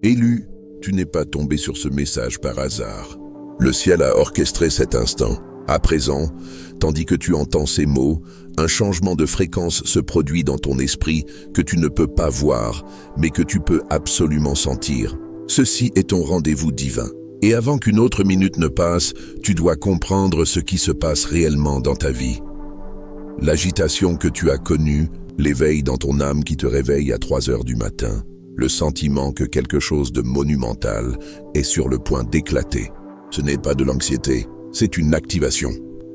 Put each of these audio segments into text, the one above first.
Élu, tu n'es pas tombé sur ce message par hasard. Le ciel a orchestré cet instant. À présent, tandis que tu entends ces mots, un changement de fréquence se produit dans ton esprit que tu ne peux pas voir, mais que tu peux absolument sentir. Ceci est ton rendez-vous divin. Et avant qu'une autre minute ne passe, tu dois comprendre ce qui se passe réellement dans ta vie. L'agitation que tu as connue, l'éveil dans ton âme qui te réveille à 3 heures du matin, le sentiment que quelque chose de monumental est sur le point d'éclater. Ce n'est pas de l'anxiété, c'est une activation.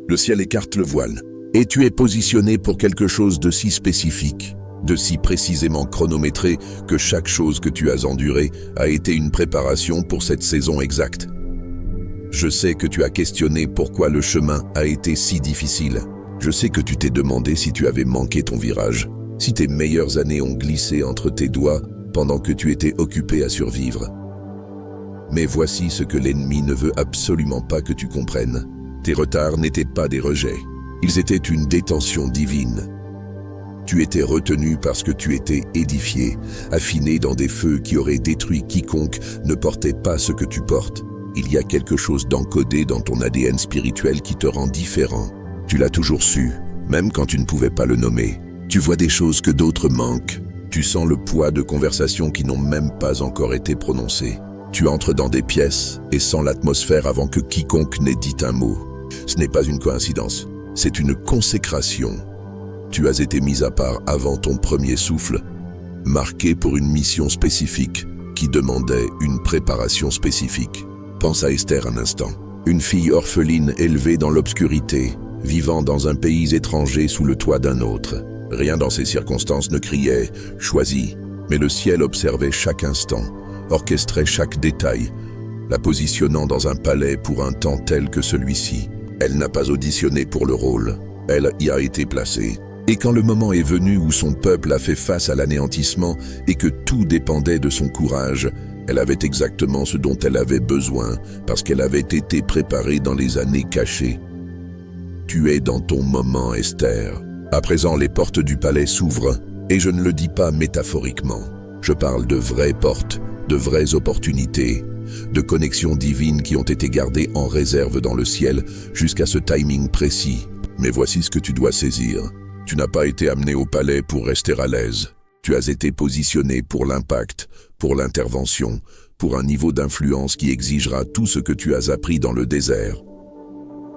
Le ciel écarte le voile, et tu es positionné pour quelque chose de si spécifique, de si précisément chronométré que chaque chose que tu as endurée a été une préparation pour cette saison exacte. Je sais que tu as questionné pourquoi le chemin a été si difficile. Je sais que tu t'es demandé si tu avais manqué ton virage, si tes meilleures années ont glissé entre tes doigts pendant que tu étais occupé à survivre. Mais voici ce que l'ennemi ne veut absolument pas que tu comprennes. Tes retards n'étaient pas des rejets, ils étaient une détention divine. Tu étais retenu parce que tu étais édifié, affiné dans des feux qui auraient détruit quiconque ne portait pas ce que tu portes. Il y a quelque chose d'encodé dans ton ADN spirituel qui te rend différent. Tu l'as toujours su, même quand tu ne pouvais pas le nommer. Tu vois des choses que d'autres manquent. Tu sens le poids de conversations qui n'ont même pas encore été prononcées. Tu entres dans des pièces et sens l'atmosphère avant que quiconque n'ait dit un mot. Ce n'est pas une coïncidence, c'est une consécration. Tu as été mis à part avant ton premier souffle, marqué pour une mission spécifique qui demandait une préparation spécifique. Pense à Esther un instant, une fille orpheline élevée dans l'obscurité, vivant dans un pays étranger sous le toit d'un autre. Rien dans ces circonstances ne criait « choisis », mais le ciel observait chaque instant, orchestrait chaque détail, la positionnant dans un palais pour un temps tel que celui-ci. Elle n'a pas auditionné pour le rôle, elle y a été placée. Et quand le moment est venu où son peuple a fait face à l'anéantissement et que tout dépendait de son courage, elle avait exactement ce dont elle avait besoin parce qu'elle avait été préparée dans les années cachées. Tu es dans ton moment, Esther. À présent, les portes du palais s'ouvrent, et je ne le dis pas métaphoriquement. Je parle de vraies portes, de vraies opportunités, de connexions divines qui ont été gardées en réserve dans le ciel jusqu'à ce timing précis. Mais voici ce que tu dois saisir. Tu n'as pas été amené au palais pour rester à l'aise. Tu as été positionné pour l'impact, pour l'intervention, pour un niveau d'influence qui exigera tout ce que tu as appris dans le désert.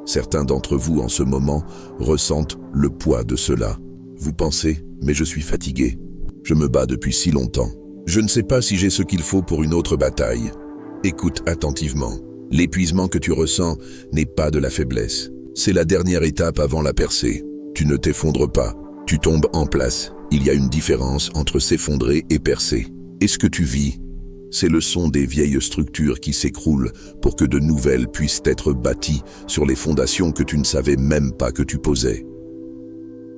Certains d'entre vous en ce moment ressentent le poids de cela. Vous pensez, mais je suis fatigué. Je me bats depuis si longtemps. Je ne sais pas si j'ai ce qu'il faut pour une autre bataille. Écoute attentivement. L'épuisement que tu ressens n'est pas de la faiblesse. C'est la dernière étape avant la percée. Tu ne t'effondres pas, tu tombes en place. Il y a une différence entre s'effondrer et percer. Et ce que tu vis, c'est le son des vieilles structures qui s'écroulent pour que de nouvelles puissent être bâties sur les fondations que tu ne savais même pas que tu posais.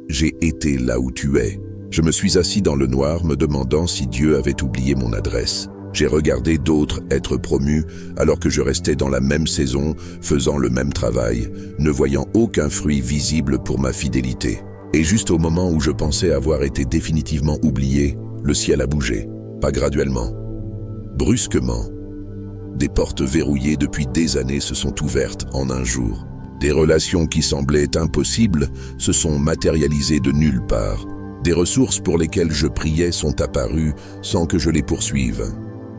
J'ai été là où tu es. Je me suis assis dans le noir me demandant si Dieu avait oublié mon adresse. J'ai regardé d'autres être promus alors que je restais dans la même saison, faisant le même travail, ne voyant aucun fruit visible pour ma fidélité. Et juste au moment où je pensais avoir été définitivement oublié, le ciel a bougé. Pas graduellement. Brusquement. Des portes verrouillées depuis des années se sont ouvertes en un jour. Des relations qui semblaient impossibles se sont matérialisées de nulle part. Des ressources pour lesquelles je priais sont apparues sans que je les poursuive.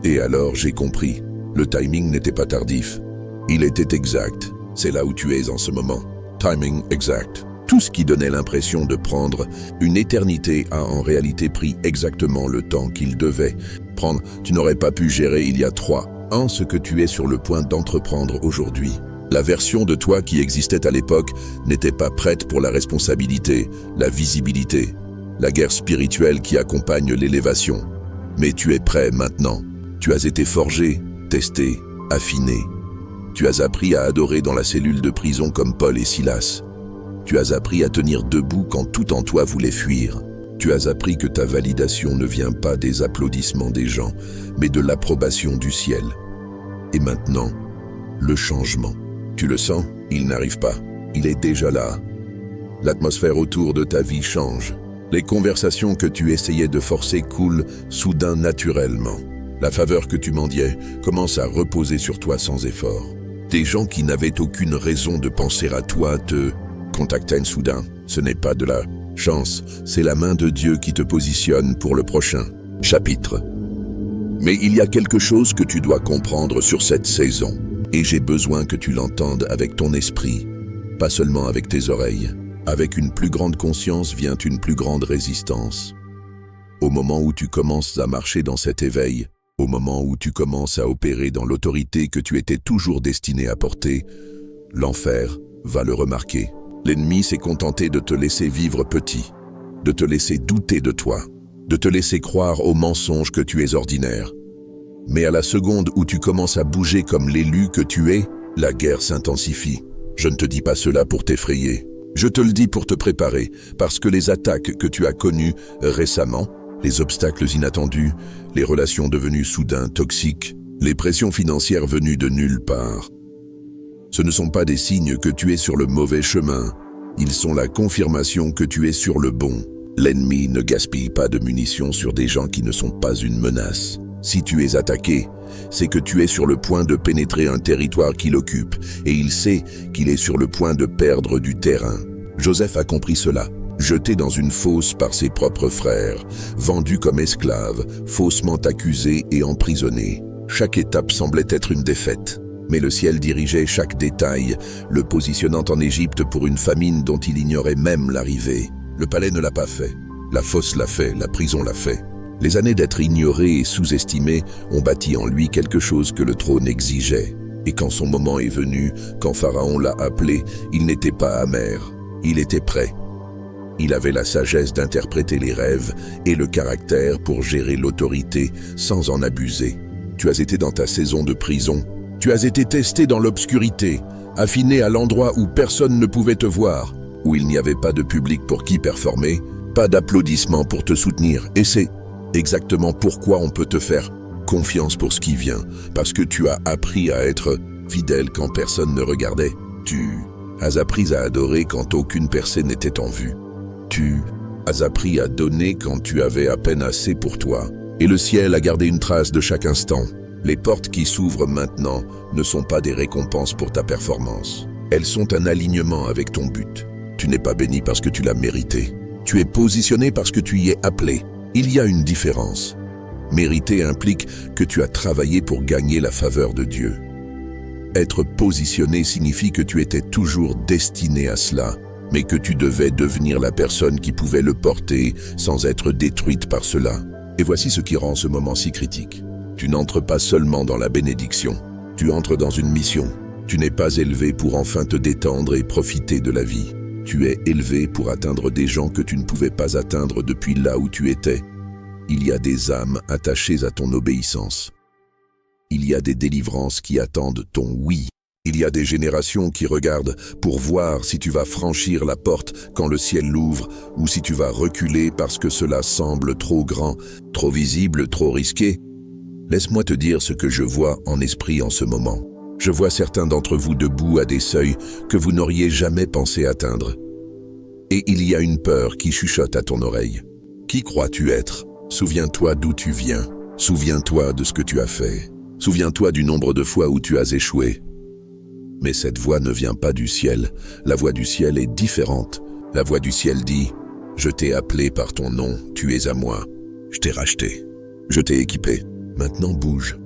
Et alors j'ai compris, le timing n'était pas tardif. Il était exact. C'est là où tu es en ce moment. Timing exact. Tout ce qui donnait l'impression de prendre une éternité a en réalité pris exactement le temps qu'il devait prendre. Tu n'aurais pas pu gérer il y a 3 ans ce que tu es sur le point d'entreprendre aujourd'hui. La version de toi qui existait à l'époque n'était pas prête pour la responsabilité, la visibilité, la guerre spirituelle qui accompagne l'élévation. Mais tu es prêt maintenant. Tu as été forgé, testé, affiné. Tu as appris à adorer dans la cellule de prison comme Paul et Silas. Tu as appris à tenir debout quand tout en toi voulait fuir. Tu as appris que ta validation ne vient pas des applaudissements des gens, mais de l'approbation du ciel. Et maintenant, le changement. Tu le sens? Il n'arrive pas. Il est déjà là. L'atmosphère autour de ta vie change. Les conversations que tu essayais de forcer coulent soudain naturellement. La faveur que tu mendiais commence à reposer sur toi sans effort. Des gens qui n'avaient aucune raison de penser à toi te contactent soudain. Ce n'est pas de la chance, c'est la main de Dieu qui te positionne pour le prochain chapitre. Mais il y a quelque chose que tu dois comprendre sur cette saison, et j'ai besoin que tu l'entendes avec ton esprit, pas seulement avec tes oreilles. Avec une plus grande conscience vient une plus grande résistance. Au moment où tu commences à marcher dans cet éveil, au moment où tu commences à opérer dans l'autorité que tu étais toujours destiné à porter, l'enfer va le remarquer. L'ennemi s'est contenté de te laisser vivre petit, de te laisser douter de toi, de te laisser croire aux mensonges que tu es ordinaire. Mais à la seconde où tu commences à bouger comme l'élu que tu es, la guerre s'intensifie. Je ne te dis pas cela pour t'effrayer. Je te le dis pour te préparer, parce que les attaques que tu as connues récemment, les obstacles inattendus, les relations devenues soudain toxiques, les pressions financières venues de nulle part, ce ne sont pas des signes que tu es sur le mauvais chemin, ils sont la confirmation que tu es sur le bon. L'ennemi ne gaspille pas de munitions sur des gens qui ne sont pas une menace. Si tu es attaqué, c'est que tu es sur le point de pénétrer un territoire qu'il occupe, et il sait qu'il est sur le point de perdre du terrain. Joseph a compris cela. Jeté dans une fosse par ses propres frères, vendu comme esclave, faussement accusé et emprisonné. Chaque étape semblait être une défaite. Mais le ciel dirigeait chaque détail, le positionnant en Égypte pour une famine dont il ignorait même l'arrivée. Le palais ne l'a pas fait, la fosse l'a fait, la prison l'a fait. Les années d'être ignoré et sous-estimé ont bâti en lui quelque chose que le trône exigeait. Et quand son moment est venu, quand Pharaon l'a appelé, il n'était pas amer, il était prêt. Il avait la sagesse d'interpréter les rêves et le caractère pour gérer l'autorité sans en abuser. Tu as été dans ta saison de prison. Tu as été testé dans l'obscurité, affiné à l'endroit où personne ne pouvait te voir, où il n'y avait pas de public pour qui performer, pas d'applaudissements pour te soutenir. Et c'est exactement pourquoi on peut te faire confiance pour ce qui vient, parce que tu as appris à être fidèle quand personne ne regardait. Tu as appris à adorer quand aucune percée n'était en vue. Tu as appris à donner quand tu avais à peine assez pour toi. Et le ciel a gardé une trace de chaque instant. Les portes qui s'ouvrent maintenant ne sont pas des récompenses pour ta performance. Elles sont un alignement avec ton but. Tu n'es pas béni parce que tu l'as mérité. Tu es positionné parce que tu y es appelé. Il y a une différence. Mériter implique que tu as travaillé pour gagner la faveur de Dieu. Être positionné signifie que tu étais toujours destiné à cela, mais que tu devais devenir la personne qui pouvait le porter sans être détruite par cela. Et voici ce qui rend ce moment si critique. Tu n'entres pas seulement dans la bénédiction, tu entres dans une mission. Tu n'es pas élevé pour enfin te détendre et profiter de la vie. Tu es élevé pour atteindre des gens que tu ne pouvais pas atteindre depuis là où tu étais. Il y a des âmes attachées à ton obéissance. Il y a des délivrances qui attendent ton oui. Il y a des générations qui regardent pour voir si tu vas franchir la porte quand le ciel l'ouvre ou si tu vas reculer parce que cela semble trop grand, trop visible, trop risqué. Laisse-moi te dire ce que je vois en esprit en ce moment. Je vois certains d'entre vous debout à des seuils que vous n'auriez jamais pensé atteindre. Et il y a une peur qui chuchote à ton oreille. Qui crois-tu être? Souviens-toi d'où tu viens. Souviens-toi de ce que tu as fait. Souviens-toi du nombre de fois où tu as échoué. Mais cette voix ne vient pas du ciel. La voix du ciel est différente. La voix du ciel dit « Je t'ai appelé par ton nom, tu es à moi. Je t'ai racheté. Je t'ai équipé. Maintenant bouge. »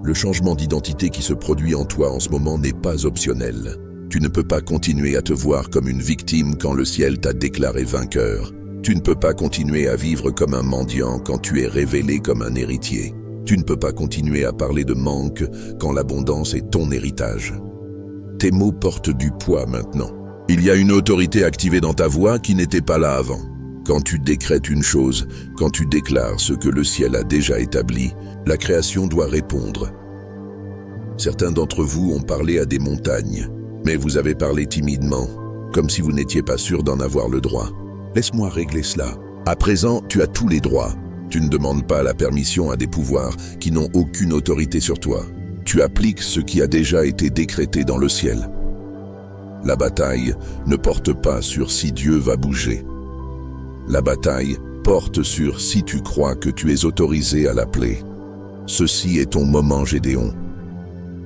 Le changement d'identité qui se produit en toi en ce moment n'est pas optionnel. Tu ne peux pas continuer à te voir comme une victime quand le ciel t'a déclaré vainqueur. Tu ne peux pas continuer à vivre comme un mendiant quand tu es révélé comme un héritier. Tu ne peux pas continuer à parler de manque quand l'abondance est ton héritage. Tes mots portent du poids maintenant. Il y a une autorité activée dans ta voix qui n'était pas là avant. Quand tu décrètes une chose, quand tu déclares ce que le ciel a déjà établi, la création doit répondre. Certains d'entre vous ont parlé à des montagnes, mais vous avez parlé timidement, comme si vous n'étiez pas sûr d'en avoir le droit. Laisse-moi régler cela. À présent, tu as tous les droits. Tu ne demandes pas la permission à des pouvoirs qui n'ont aucune autorité sur toi. Tu appliques ce qui a déjà été décrété dans le ciel. La bataille ne porte pas sur si Dieu va bouger. La bataille porte sur si tu crois que tu es autorisé à l'appeler. Ceci est ton moment, Gédéon.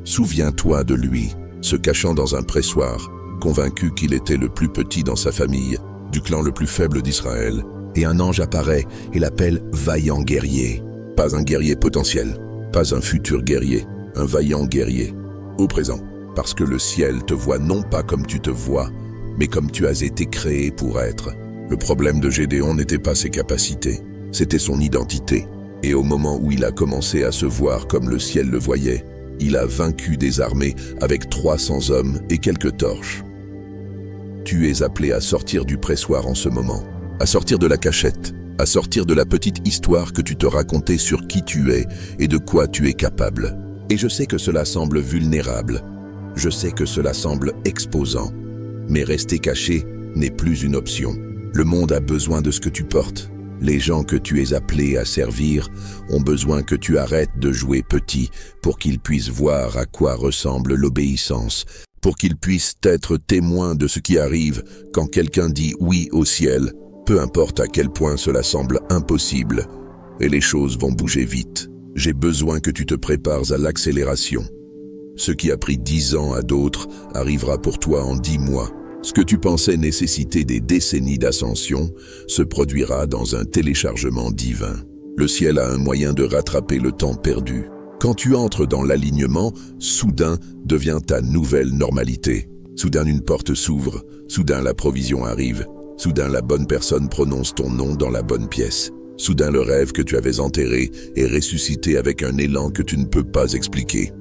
Souviens-toi de lui, se cachant dans un pressoir, convaincu qu'il était le plus petit dans sa famille, du clan le plus faible d'Israël, et un ange apparaît et l'appelle vaillant guerrier. Pas un guerrier potentiel, pas un futur guerrier, un vaillant guerrier, au présent, parce que le ciel te voit non pas comme tu te vois, mais comme tu as été créé pour être. Le problème de Gédéon n'était pas ses capacités, c'était son identité. Et au moment où il a commencé à se voir comme le ciel le voyait, il a vaincu des armées avec 300 hommes et quelques torches. Tu es appelé à sortir du pressoir en ce moment, à sortir de la cachette, à sortir de la petite histoire que tu te racontais sur qui tu es et de quoi tu es capable. Et je sais que cela semble vulnérable, je sais que cela semble exposant, mais rester caché n'est plus une option. Le monde a besoin de ce que tu portes. Les gens que tu es appelé à servir ont besoin que tu arrêtes de jouer petit pour qu'ils puissent voir à quoi ressemble l'obéissance, pour qu'ils puissent être témoins de ce qui arrive quand quelqu'un dit oui au ciel, peu importe à quel point cela semble impossible, et les choses vont bouger vite. J'ai besoin que tu te prépares à l'accélération. Ce qui a pris 10 ans à d'autres arrivera pour toi en 10 mois. Ce que tu pensais nécessiter des décennies d'ascension se produira dans un téléchargement divin. Le ciel a un moyen de rattraper le temps perdu. Quand tu entres dans l'alignement, soudain devient ta nouvelle normalité. Soudain une porte s'ouvre, soudain la provision arrive, soudain la bonne personne prononce ton nom dans la bonne pièce. Soudain le rêve que tu avais enterré est ressuscité avec un élan que tu ne peux pas expliquer.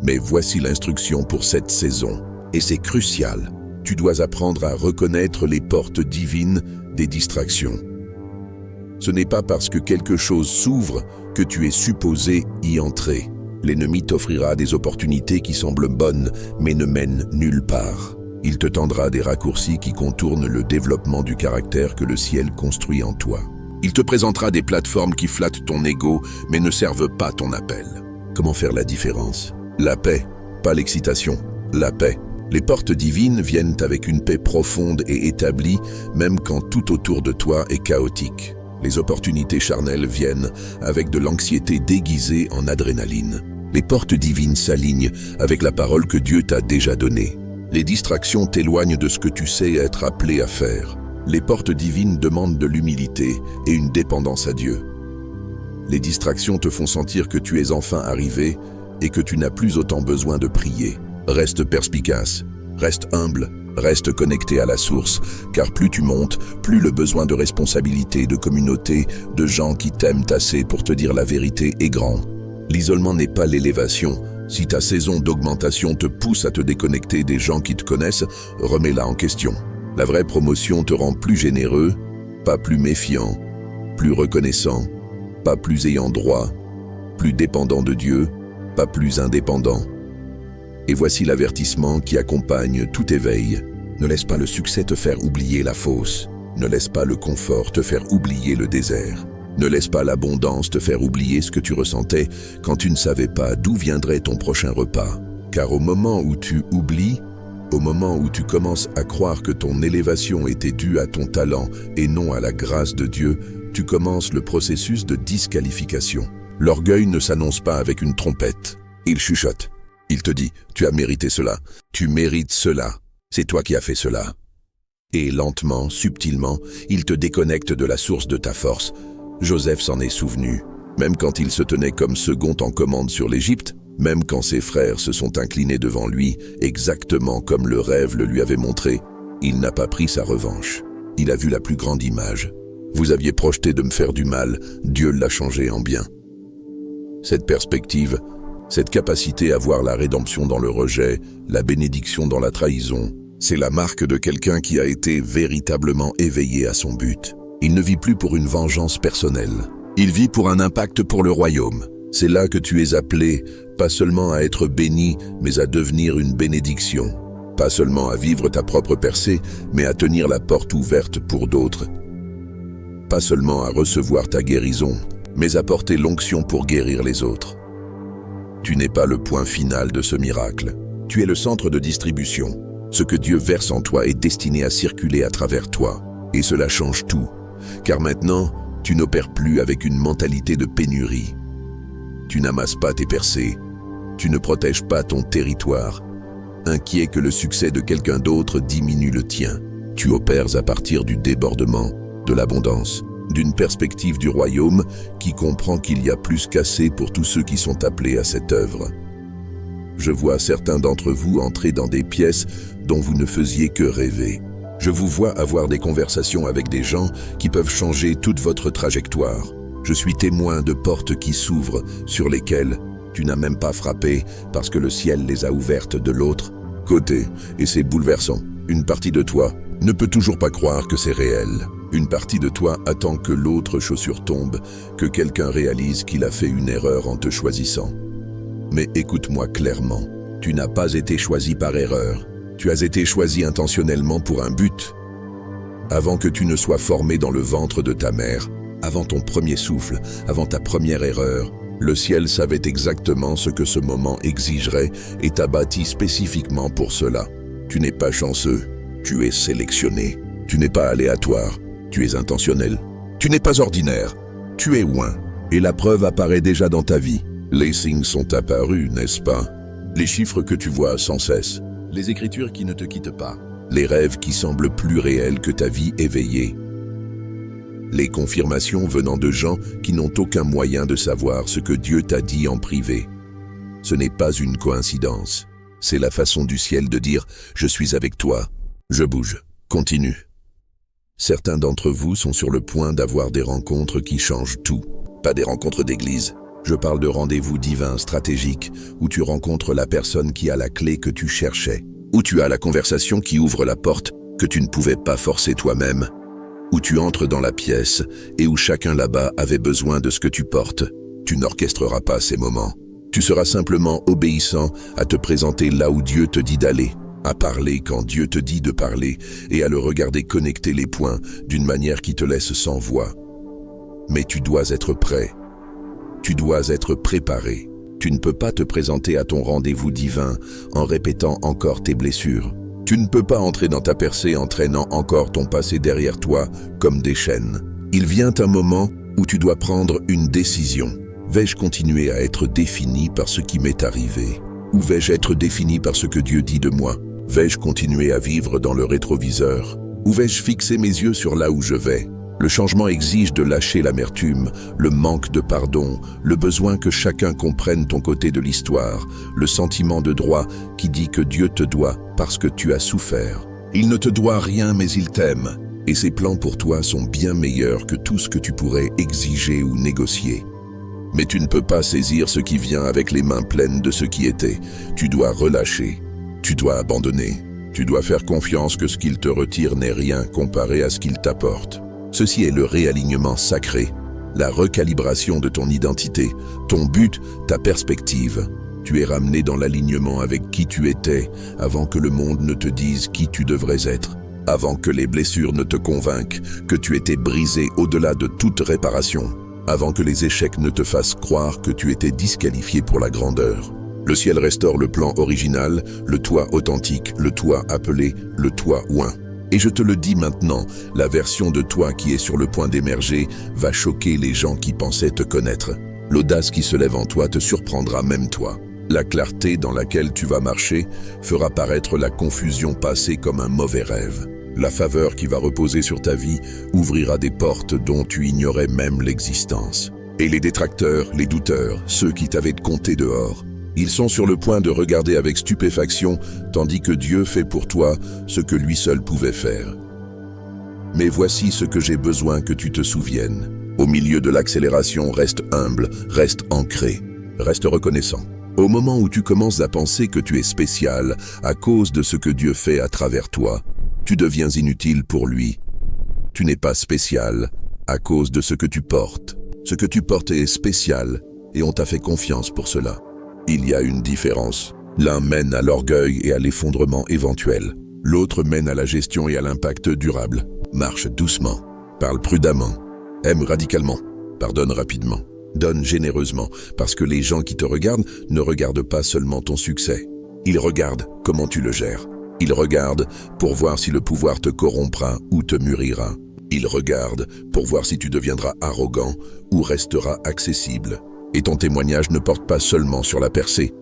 Mais voici l'instruction pour cette saison, et c'est crucial. Tu dois apprendre à reconnaître les portes divines des distractions. Ce n'est pas parce que quelque chose s'ouvre que tu es supposé y entrer. L'ennemi t'offrira des opportunités qui semblent bonnes, mais ne mènent nulle part. Il te tendra des raccourcis qui contournent le développement du caractère que le ciel construit en toi. Il te présentera des plateformes qui flattent ton ego, mais ne servent pas ton appel. Comment faire la différence? La paix, pas l'excitation, la paix. Les portes divines viennent avec une paix profonde et établie, même quand tout autour de toi est chaotique. Les opportunités charnelles viennent avec de l'anxiété déguisée en adrénaline. Les portes divines s'alignent avec la parole que Dieu t'a déjà donnée. Les distractions t'éloignent de ce que tu sais être appelé à faire. Les portes divines demandent de l'humilité et une dépendance à Dieu. Les distractions te font sentir que tu es enfin arrivé et que tu n'as plus autant besoin de prier. Reste perspicace, reste humble, reste connecté à la source, car plus tu montes, plus le besoin de responsabilité, de communauté, de gens qui t'aiment assez pour te dire la vérité est grand. L'isolement n'est pas l'élévation. Si ta saison d'augmentation te pousse à te déconnecter des gens qui te connaissent, remets-la en question. La vraie promotion te rend plus généreux, pas plus méfiant, plus reconnaissant, pas plus ayant droit, plus dépendant de Dieu, pas plus indépendant. Et voici l'avertissement qui accompagne tout éveil. Ne laisse pas le succès te faire oublier la fosse. Ne laisse pas le confort te faire oublier le désert. Ne laisse pas l'abondance te faire oublier ce que tu ressentais quand tu ne savais pas d'où viendrait ton prochain repas. Car au moment où tu oublies, au moment où tu commences à croire que ton élévation était due à ton talent et non à la grâce de Dieu, tu commences le processus de disqualification. L'orgueil ne s'annonce pas avec une trompette. Il chuchote. Il te dit, tu as mérité cela, tu mérites cela, c'est toi qui as fait cela. Et lentement, subtilement, il te déconnecte de la source de ta force. Joseph s'en est souvenu. Même quand il se tenait comme second en commande sur l'Égypte, même quand ses frères se sont inclinés devant lui, exactement comme le rêve le lui avait montré, il n'a pas pris sa revanche. Il a vu la plus grande image. Vous aviez projeté de me faire du mal, Dieu l'a changé en bien. Cette perspective, cette capacité à voir la rédemption dans le rejet, la bénédiction dans la trahison, c'est la marque de quelqu'un qui a été véritablement éveillé à son but. Il ne vit plus pour une vengeance personnelle. Il vit pour un impact pour le royaume. C'est là que tu es appelé, pas seulement à être béni, mais à devenir une bénédiction. Pas seulement à vivre ta propre percée, mais à tenir la porte ouverte pour d'autres. Pas seulement à recevoir ta guérison, mais à porter l'onction pour guérir les autres. Tu n'es pas le point final de ce miracle. Tu es le centre de distribution. Ce que Dieu verse en toi est destiné à circuler à travers toi. Et cela change tout. Car maintenant, tu n'opères plus avec une mentalité de pénurie. Tu n'amasses pas tes percées. Tu ne protèges pas ton territoire. Inquiet que le succès de quelqu'un d'autre diminue le tien. Tu opères à partir du débordement, de l'abondance, d'une perspective du royaume qui comprend qu'il y a plus qu'assez pour tous ceux qui sont appelés à cette œuvre. Je vois certains d'entre vous entrer dans des pièces dont vous ne faisiez que rêver. Je vous vois avoir des conversations avec des gens qui peuvent changer toute votre trajectoire. Je suis témoin de portes qui s'ouvrent, sur lesquelles tu n'as même pas frappé parce que le ciel les a ouvertes de l'autre côté. Et c'est bouleversant. Une partie de toi ne peut toujours pas croire que c'est réel. Une partie de toi attend que l'autre chaussure tombe, que quelqu'un réalise qu'il a fait une erreur en te choisissant. Mais écoute-moi clairement, tu n'as pas été choisi par erreur. Tu as été choisi intentionnellement pour un but. Avant que tu ne sois formé dans le ventre de ta mère, avant ton premier souffle, avant ta première erreur, le ciel savait exactement ce que ce moment exigerait et t'a bâti spécifiquement pour cela. Tu n'es pas chanceux, tu es sélectionné. Tu n'es pas aléatoire, tu es intentionnel. Tu n'es pas ordinaire, tu es oint. Et la preuve apparaît déjà dans ta vie. Les signes sont apparus, n'est-ce pas? Les chiffres que tu vois sans cesse. Les écritures qui ne te quittent pas. Les rêves qui semblent plus réels que ta vie éveillée. Les confirmations venant de gens qui n'ont aucun moyen de savoir ce que Dieu t'a dit en privé. Ce n'est pas une coïncidence. C'est la façon du ciel de dire « Je suis avec toi, je bouge, continue ». Certains d'entre vous sont sur le point d'avoir des rencontres qui changent tout. Pas des rencontres d'église. Je parle de rendez-vous divins stratégiques où tu rencontres la personne qui a la clé que tu cherchais, où tu as la conversation qui ouvre la porte que tu ne pouvais pas forcer toi-même, où tu entres dans la pièce et où chacun là-bas avait besoin de ce que tu portes. Tu n'orchestreras pas ces moments. Tu seras simplement obéissant à te présenter là où Dieu te dit d'aller, à parler quand Dieu te dit de parler et à le regarder connecter les points d'une manière qui te laisse sans voix. Mais tu dois être prêt. Tu dois être préparé. Tu ne peux pas te présenter à ton rendez-vous divin en répétant encore tes blessures. Tu ne peux pas entrer dans ta percée en traînant encore ton passé derrière toi comme des chaînes. Il vient un moment où tu dois prendre une décision. Vais-je continuer à être défini par ce qui m'est arrivé? Ou vais-je être défini par ce que Dieu dit de moi? Vais-je continuer à vivre dans le rétroviseur? Ou vais-je fixer mes yeux sur là où je vais? Le changement exige de lâcher l'amertume, le manque de pardon, le besoin que chacun comprenne ton côté de l'histoire, le sentiment de droit qui dit que Dieu te doit parce que tu as souffert. Il ne te doit rien mais il t'aime, et ses plans pour toi sont bien meilleurs que tout ce que tu pourrais exiger ou négocier. Mais tu ne peux pas saisir ce qui vient avec les mains pleines de ce qui était. Tu dois relâcher, tu dois abandonner, tu dois faire confiance que ce qu'il te retire n'est rien comparé à ce qu'il t'apporte. Ceci est le réalignement sacré, la recalibration de ton identité, ton but, ta perspective. Tu es ramené dans l'alignement avec qui tu étais avant que le monde ne te dise qui tu devrais être, avant que les blessures ne te convainquent que tu étais brisé au-delà de toute réparation, avant que les échecs ne te fassent croire que tu étais disqualifié pour la grandeur. Le ciel restaure le plan original, le toi authentique, le toi appelé, le toi oint. Et je te le dis maintenant, la version de toi qui est sur le point d'émerger va choquer les gens qui pensaient te connaître. L'audace qui se lève en toi te surprendra même toi. La clarté dans laquelle tu vas marcher fera paraître la confusion passée comme un mauvais rêve. La faveur qui va reposer sur ta vie ouvrira des portes dont tu ignorais même l'existence. Et les détracteurs, les douteurs, ceux qui t'avaient compté dehors, ils sont sur le point de regarder avec stupéfaction, tandis que Dieu fait pour toi ce que lui seul pouvait faire. Mais voici ce que j'ai besoin que tu te souviennes. Au milieu de l'accélération, reste humble, reste ancré, reste reconnaissant. Au moment où tu commences à penser que tu es spécial à cause de ce que Dieu fait à travers toi, tu deviens inutile pour lui. Tu n'es pas spécial à cause de ce que tu portes. Ce que tu portes est spécial et on t'a fait confiance pour cela. Il y a une différence. L'un mène à l'orgueil et à l'effondrement éventuel. L'autre mène à la gestion et à l'impact durable. Marche doucement, parle prudemment, aime radicalement, pardonne rapidement, donne généreusement, parce que les gens qui te regardent ne regardent pas seulement ton succès. Ils regardent comment tu le gères. Ils regardent pour voir si le pouvoir te corrompra ou te mûrira. Ils regardent pour voir si tu deviendras arrogant ou resteras accessible. Et ton témoignage ne porte pas seulement sur la percée,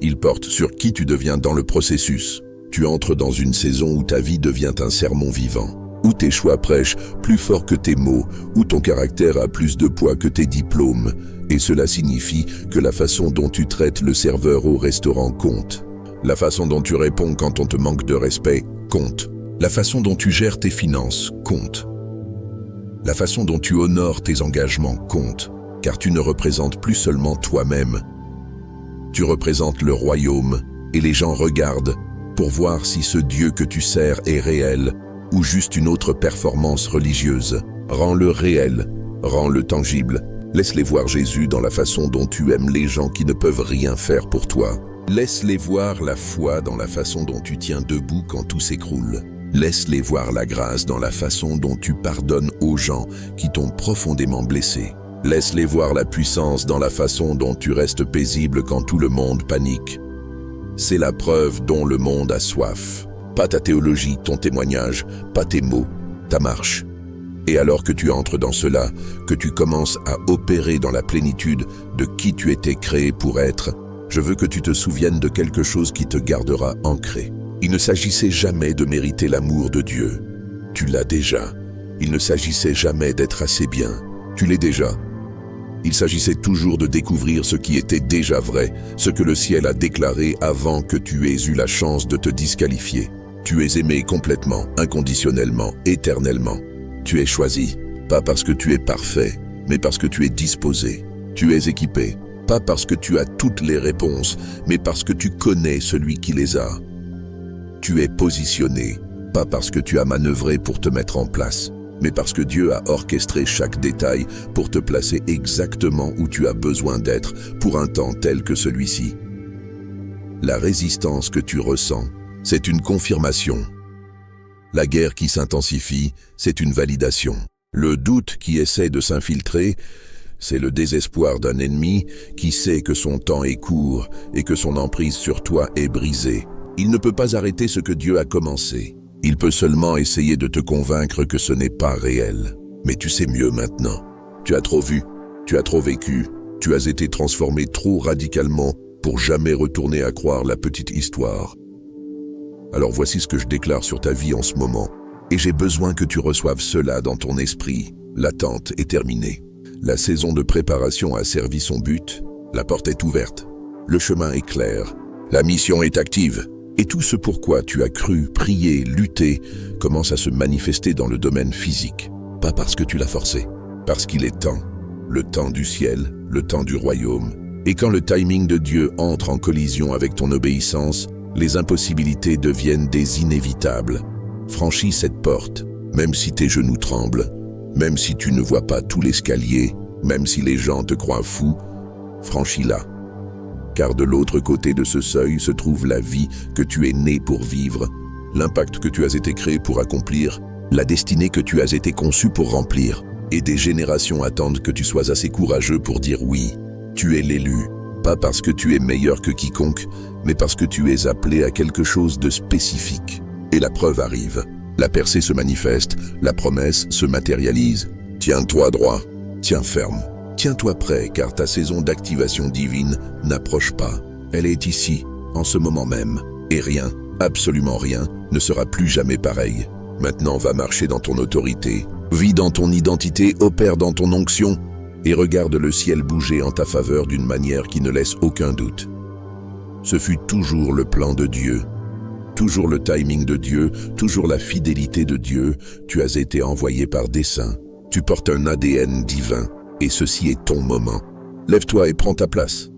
il porte sur qui tu deviens dans le processus. Tu entres dans une saison où ta vie devient un sermon vivant, où tes choix prêchent plus fort que tes mots, où ton caractère a plus de poids que tes diplômes. Et cela signifie que la façon dont tu traites le serveur au restaurant compte. La façon dont tu réponds quand on te manque de respect compte. La façon dont tu gères tes finances compte. La façon dont tu honores tes engagements compte, car tu ne représentes plus seulement toi-même. Tu représentes le royaume et les gens regardent pour voir si ce Dieu que tu sers est réel ou juste une autre performance religieuse. Rends-le réel, rends-le tangible. Laisse-les voir Jésus dans la façon dont tu aimes les gens qui ne peuvent rien faire pour toi. Laisse-les voir la foi dans la façon dont tu tiens debout quand tout s'écroule. Laisse-les voir la grâce dans la façon dont tu pardonnes aux gens qui t'ont profondément blessé. Laisse-les voir la puissance dans la façon dont tu restes paisible quand tout le monde panique. C'est la preuve dont le monde a soif. Pas ta théologie, ton témoignage, pas tes mots, ta marche. Et alors que tu entres dans cela, que tu commences à opérer dans la plénitude de qui tu étais créé pour être, je veux que tu te souviennes de quelque chose qui te gardera ancré. Il ne s'agissait jamais de mériter l'amour de Dieu. Tu l'as déjà. Il ne s'agissait jamais d'être assez bien. Tu l'es déjà. Il s'agissait toujours de découvrir ce qui était déjà vrai, ce que le ciel a déclaré avant que tu aies eu la chance de te disqualifier. Tu es aimé complètement, inconditionnellement, éternellement. Tu es choisi, pas parce que tu es parfait, mais parce que tu es disposé. Tu es équipé, pas parce que tu as toutes les réponses, mais parce que tu connais celui qui les a. Tu es positionné, pas parce que tu as manœuvré pour te mettre en place, mais parce que Dieu a orchestré chaque détail pour te placer exactement où tu as besoin d'être pour un temps tel que celui-ci. La résistance que tu ressens, c'est une confirmation. La guerre qui s'intensifie, c'est une validation. Le doute qui essaie de s'infiltrer, c'est le désespoir d'un ennemi qui sait que son temps est court et que son emprise sur toi est brisée. Il ne peut pas arrêter ce que Dieu a commencé. Il peut seulement essayer de te convaincre que ce n'est pas réel. Mais tu sais mieux maintenant. Tu as trop vu, tu as trop vécu, tu as été transformé trop radicalement pour jamais retourner à croire la petite histoire. Alors voici ce que je déclare sur ta vie en ce moment. Et j'ai besoin que tu reçoives cela dans ton esprit. L'attente est terminée. La saison de préparation a servi son but. La porte est ouverte. Le chemin est clair. La mission est active. Et tout ce pourquoi tu as cru, prié, lutté, commence à se manifester dans le domaine physique. Pas parce que tu l'as forcé, parce qu'il est temps. Le temps du ciel, le temps du royaume. Et quand le timing de Dieu entre en collision avec ton obéissance, les impossibilités deviennent des inévitables. Franchis cette porte, même si tes genoux tremblent, même si tu ne vois pas tout l'escalier, même si les gens te croient fou, franchis-la. Car de l'autre côté de ce seuil se trouve la vie que tu es né pour vivre, l'impact que tu as été créé pour accomplir, la destinée que tu as été conçu pour remplir. Et des générations attendent que tu sois assez courageux pour dire oui. Tu es l'élu, pas parce que tu es meilleur que quiconque, mais parce que tu es appelé à quelque chose de spécifique. Et la preuve arrive. La percée se manifeste, la promesse se matérialise. Tiens-toi droit, tiens ferme. Tiens-toi prêt, car ta saison d'activation divine n'approche pas. Elle est ici, en ce moment même. Et rien, absolument rien, ne sera plus jamais pareil. Maintenant, va marcher dans ton autorité. Vis dans ton identité, opère dans ton onction, et regarde le ciel bouger en ta faveur d'une manière qui ne laisse aucun doute. Ce fut toujours le plan de Dieu. Toujours le timing de Dieu, toujours la fidélité de Dieu. Tu as été envoyé par dessein. Tu portes un ADN divin. Et ceci est ton moment. Lève-toi et prends ta place.